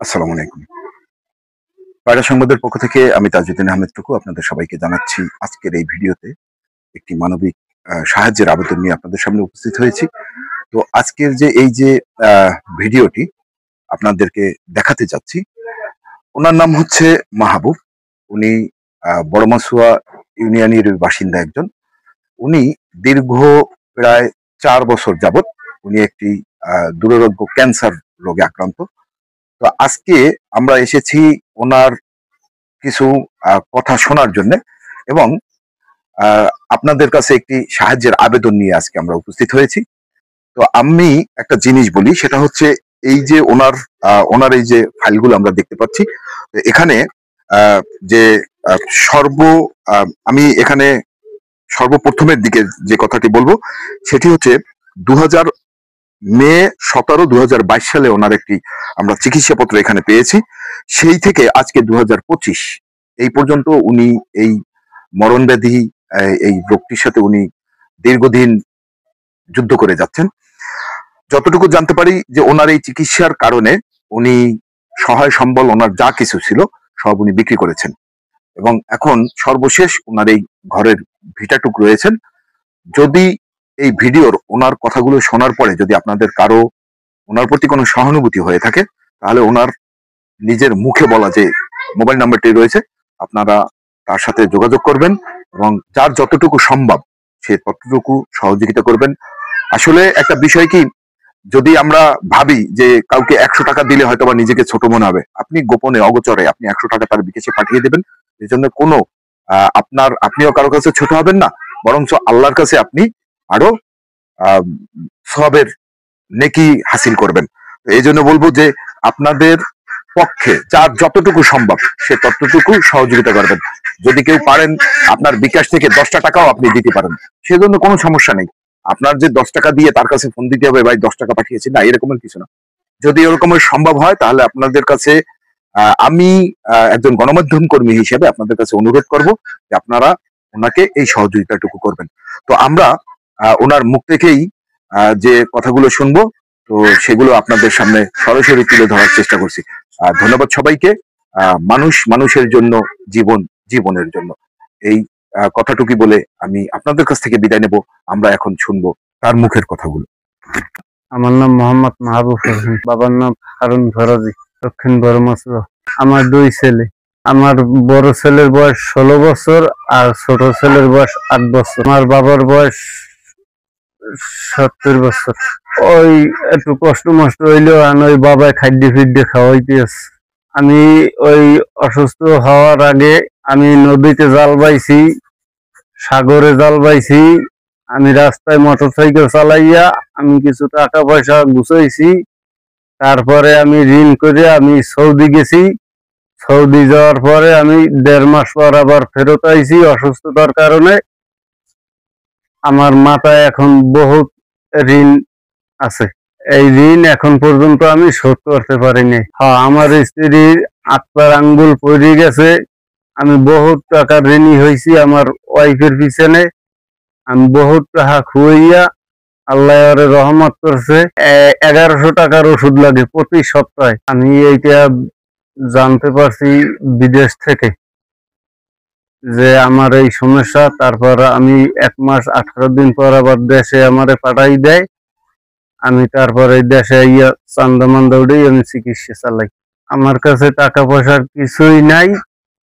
আসসালামু আলাইকুম। পায়রা সংবাদের পক্ষ থেকে আমি তাজউদ্দিন আহমেদ টুকু আপনাদের সবাইকে জানাচ্ছি আজকের এই ভিডিওতে একটি মানবিক সাহায্যের আবেদন নিয়ে আপনাদের সামনে উপস্থিত হয়েছি। তো আজকের যে এই যে আ ভিডিওটি আপনাদেরকে দেখাতে যাচ্ছি, উনার নাম হচ্ছে মাহবুব। উনি বড়মাসুয়া ইউনিয়নের বাসিন্দা একজন। উনি দীর্ঘ প্রায় ৪ বছর যাবৎ উনি একটি দুরারোগ্য ক্যান্সার রোগে আক্রান্ত। তো আজকে আমরা এসেছি ওনার কিছু কথা শোনার জন্যে এবং আপনাদের কাছে একটি সাহায্যের আবেদন নিয়ে আজকে আমরা উপস্থিত হয়েছি। তো আমি একটা জিনিস বলি, সেটা হচ্ছে এই যে ওনার এই যে ফাইলগুলো আমরা দেখতে পাচ্ছি, এখানে আহ, যে আহ, সর্ব আমি এখানে সর্বপ্রথমের দিকে যে কথাটি বলবো সেটি হচ্ছে 2000 মে 17 2022 সালে ওনার একটি আমরা চিকিৎসাপত্র এখানে পেয়েছি। সেই থেকে আজকে 2025 এই পর্যন্ত উনি এই মরণ ব্যাধি এই রোগটির সাথে উনি দীর্ঘদিন যুদ্ধ করে যাচ্ছেন। যতটুকু জানতে পারি যে ওনার এই চিকিৎসার কারণে উনি সহায় সম্বল ওনার যা কিছু ছিল সব উনি বিক্রি করেছেন এবং এখন সর্বশেষ ওনার এই ঘরের ভিটাটুক রয়েছেন। যদি এই ভিডিওর ওনার কথাগুলো শোনার পরে যদি আপনাদের কারো ওনার প্রতি কোনো সহানুভূতি হয়ে থাকে, তাহলে ওনার নিজের মুখে বলা যে মোবাইল নাম্বারটি রয়েছে, আপনারা তার সাথে যোগাযোগ করবেন এবং যার যতটুকু সম্ভব সে ততটুকু সহযোগিতা করবেন। আসলে একটা বিষয় কি, যদি আমরা ভাবি যে কাউকে 100 টাকা দিলে হয়তো বা নিজেকে ছোট মনে হবে, আপনি গোপনে অগোচরে আপনি 100 টাকা তার বিকাশে পাঠিয়ে দেবেন। এই জন্য কোনো আপনিও কারো কাছে ছোট হবেন না, বরঞ্চ আল্লাহর কাছে আপনি আরো আহ সবের নেকি হাসিল করবেন। তো এই জন্য বলবো যে আপনাদের পক্ষে যার যতটুকু সম্ভব সে ততটুকু সহযোগিতা করবেন। যদি কেউ পারেন আপনার বিকাশ থেকে 10টা টাকাও আপনি দিতে পারেন, সেজন্য কোনো সমস্যা নেই। আপনার যে 10 টাকা দিয়ে তার কাছে ফোন দিতে হবে, ভাই 10 টাকা পাঠিয়েছি, না এরকমের কিছু না। যদি এরকমের সম্ভব হয় তাহলে আপনাদের কাছে আমি একজন গণমাধ্যম কর্মী হিসেবে আপনাদের কাছে অনুরোধ করব যে আপনারা ওনাকে এই সহযোগিতাটুকু করবেন। তো আমরা ওনার মুখ থেকেই যে কথাগুলো শুনবো, তো সেগুলো আপনাদের সামনে সরাসরি তুলে ধরার চেষ্টা করছি। ধন্যবাদ সবাইকে। মানুষ মানুষের জন্য, জীবন জীবনের জন্য, এই কথাটুকি বলে আমি আপনাদের কাছ থেকে বিদায় নেব। আমরা এখন শুনবো তার মুখের কথাগুলো। আমার নাম মোহাম্মদ মাহবুব হোসেন, বাবার নাম হারুন ফরাজি, দক্ষিণ বড়মাসুয়া। আমার 2 ছেলে। আমার বড় ছেলের বয়স 16 বছর আর ছোট ছেলের বয়স 8 বছর। আমার বাবার বয়স 70 বছর। ওই একটু কষ্ট মষ্ট হইলেও ওই বাবায় খাদ্য ফিদ্য খাওয়াইতে আছে। আমি ওই অসুস্থ হওয়ার আগে আমি নদীতে জাল বাইছি, সাগরে জাল বাইছি, আমি রাস্তায় মোটরসাইকেল চালাইয়া আমি কিছু টাকা পয়সা গুছাইছি। তারপরে আমি ঋণ করে আমি সৌদি গেছি। সৌদি যাওয়ার পরে আমি 1.5 মাস পর আবার ফেরত আইছি অসুস্থতার কারণে। আমার মাথায় এখন বহুত ঋণ আছে। এই ঋণ এখন পর্যন্ত আমি শোধ করতে পারিনি। হ্যাঁ, আমার স্ত্রীর আত্মার আঙ্গুল পড়ে গেছে। আমি বহুত টাকার ঋণী হয়েছি আমার ওয়াইফের পিছনে। আমি বহুত টাকা খুইয়া আল্লাহ ওরে রহমত করছে। 1100 টাকার ওষুধ লাগে প্রতি সপ্তাহে। আমি এইটা জানতে পারছি বিদেশ থেকে যে আমার এই সমস্যা। তারপর আমি 1 মাস 18 দিন পর আবার দেশে আমারে পাঠাই দেয়। আমি তারপরে দেশে ইয়া চান্দা মান্দা উঠেই আমি চিকিৎসা চালাই। আমার কাছে টাকা পয়সার কিছুই নাই,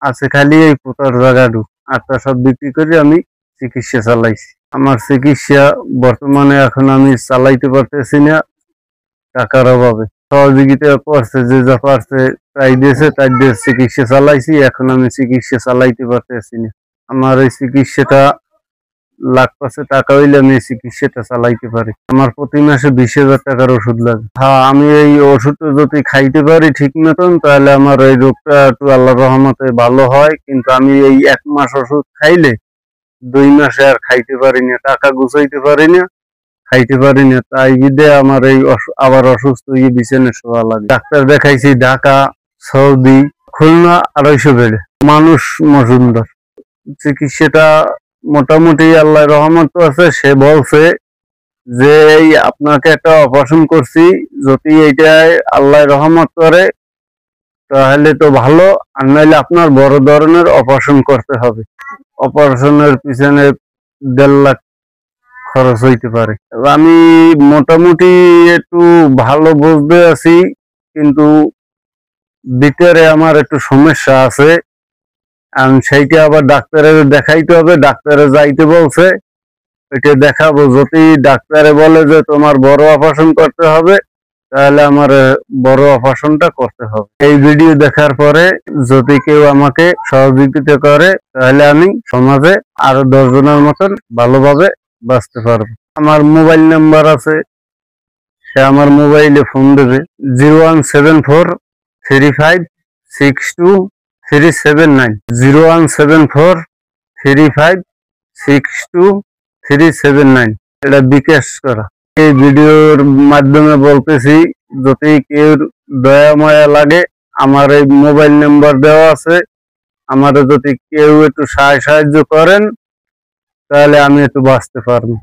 আছে খালি এই পোতার জায়গাটু। আটটা সব বিক্রি করে আমি চিকিৎসা চালাইছি। আমার চিকিৎসা বর্তমানে এখন আমি চালাইতে পারতেছি না টাকার অভাবে। সহযোগিতা করছে যে যা পারছে তাই দিয়েছে, তাই দিয়ে চিকিৎসা চালাইছি। এখন আমি চিকিৎসা চালাইতে পারতেছি না। আমার এই চিকিৎসাটা লাখ 5 টাকা হইলে আমি এই চিকিৎসাটা চালাইতে পারি। আমার প্রতি মাসে 20,000 টাকার ওষুধ লাগে। হ্যাঁ, আমি এই ওষুধটা যদি খাইতে পারি ঠিক মতন তাহলে আমার এই রোগটা একটু আল্লাহর রহমতে ভালো হয়। কিন্তু আমি এই 1 মাস ওষুধ খাইলে 2 মাসে আর খাইতে পারি না, টাকা গুছাইতে পারি না, খাইতে পারি না। তাই বিদে আমার এই আবার অসুস্থ হয়ে বিছানে শোয়া লাগে। ডাক্তার দেখাইছি ঢাকা, সৌদি, খুলনা 250 বেডে। মানুষ মজুমদার। চিকিৎসাটা মোটামুটি আল্লাহর রহমত আছে। সে বলছে যে এই আপনাকে একটা অপারেশন করছি, যদি এইটাই আল্লাহর রহমত করে তাহলে তো ভালো, আর নাহলে আপনার বড় ধরনের অপারেশন করতে হবে। অপারেশনের পিছনে 1.5 লাখ খরচ হইতে পারে। আমি মোটামুটি একটু ভালো বুঝতে আছি, কিন্তু ভিতরে আমার একটু সমস্যা আছে। সেইটা আবার ডাক্তারের দেখাইতে হবে, ডাক্তারে যাইতে বলছে, এটা দেখাবো। যদি ডাক্তারে বলে যে তোমার বড় অপারেশন করতে হবে, তাহলে আমার বড় অপারেশনটা করতে হবে। এই ভিডিও দেখার পরে যদি কেউ আমাকে সহযোগিতা করে, তাহলে আমি সমাজে আরো 10 জনের মতন ভালোভাবে বাঁচতে পারবো। আমার মোবাইল নাম্বার আছে, সে আমার মোবাইলে ফোন দেবে 01743562379, 01743562379। এটা বিকাশ করা। এই ভিডিওর মাধ্যমে বলতেছি, যদি কেউ দয়া মায়া লাগে, আমার এই মোবাইল নাম্বার দেওয়া আছে, আমারে যদি কেউ একটু সাহায্য করেন, তাহলে আমি একটু বাঁচতে পারবো।